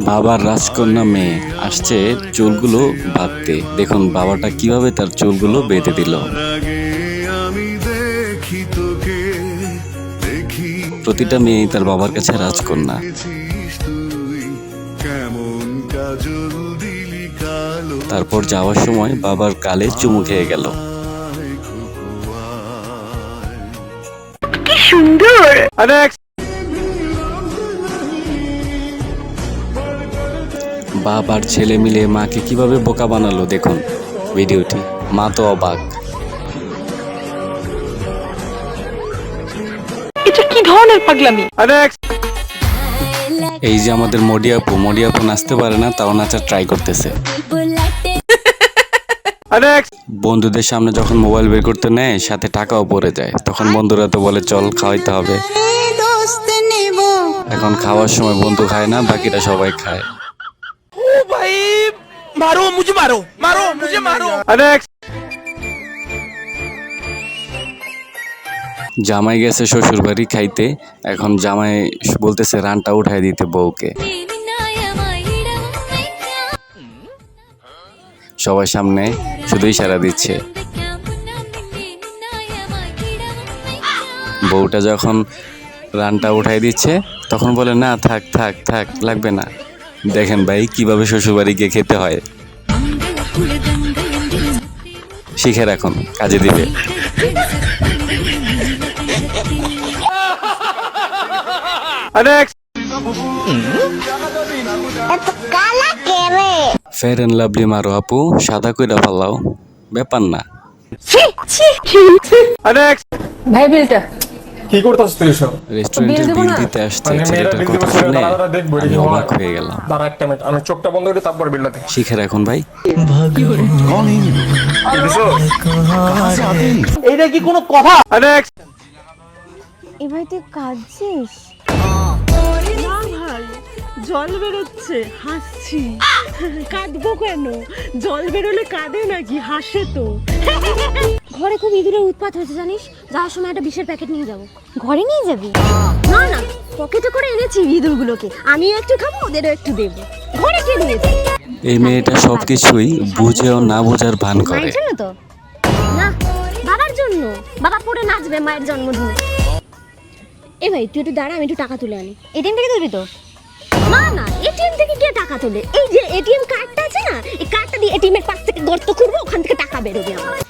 বাবার রাজকন্যা মেয়ে আসছে চুলগুলো বাঁধতে। দেখুন বাবাটা কিভাবে তার চুলগুলো বেঁধে দিল। প্রতিটা মেয়ে তার বাবার কাছে রাজকন্যা। তারপর যাওয়ার সময় বাবার গালে চুমু খেয়ে গেল। কি সুন্দর। বাপ আর ছেলে মিলে মাকে কিভাবে বোকা বানালো দেখুন ভিডিওটি। মা তো অবাক। এটা কি ধরনের পাগলামি। এই যে আমাদের মডি আপু নাচতে পারে না, তাও নাচার ট্রাই করতেছে। বন্ধুদের সামনে যখন মোবাইল বের করতে নেয় সাথে টাকাও পড়ে যায়, তখন বন্ধুরা তো বলে চল খাওয়াইতে হবে। এখন খাওয়ার সময় বন্ধু খায় না, বাকিরা সবাই খায়। জামাই গেছে শ্বশুর বাড়ি খাইতে, এখন জামাই বলতেছে রানটা উঠাই দিতে বউকে। সবার সামনে শুধু ইশারা দিচ্ছে। বউটা যখন রানটা উঠাই দিচ্ছে তখন বলে না থাক থাক থাক লাগবে না। দেখেন ভাই কিভাবে শ্বশুরবাড়ি গিয়ে খেতে হয়। শিখে রাখুন, কাজে দিবে। ফেয়ার এন্ড লাভলি মারো আপু, সাদা কইরা ফালাও, ব্যাপার না। ভাই বিলটা কি করতেছ তুই সব? রেস্টুরেন্টের বিল দিতে আসছে ছেলেটার কথা শুনে আমি অবাক হয়ে গেলাম। দাঁড়া একটা মিনিট, আমি চোখটা বন্ধ করে তারপর বিলটা দিই। শিখে রাখুন ভাই। এইটা কি কোনো কথা? এ ভাই তুই কাঁদছিস? না ভাই, জল বেরোচ্ছে, হাসছি। কাঁদবো কেন? জল বেরোলে কাঁদে নাকি, হাসে তো। ঘরে খুব ইঁদুরের উৎপাত হয়েছে জানিস, যাওয়ার সময় একটা বিষের প্যাকেট নিয়ে যাবো। ঘরে নিয়ে যাবি? না না, পকেটে করে এনেছি ইঁদুরগুলোকে, আমিও একটু খাবো, ওদেরও একটু দেবো। ঘরে কে দিয়েছে? এই মেয়েটা সবকিছুই বুঝেও না বোঝার ভান করে। মায়ের জন্য তো না, বাবার জন্য। বাবা পড়ে নাচবে মায়ের জন্মদিনে। এ ভাই তুই একটু দাঁড়া, আমি একটু টাকা তুলে আনি। এটিএম থেকে তুলবি তো? না না, এটিএম থেকে কে টাকা তোলে? এই যে এটিএম কার্ডটা আছে না, এই কার্ডটা দিয়ে এটিএম এর পাশ থেকে গর্ত খুঁড়বো, ওখান থেকে টাকা বেরোবে আমার।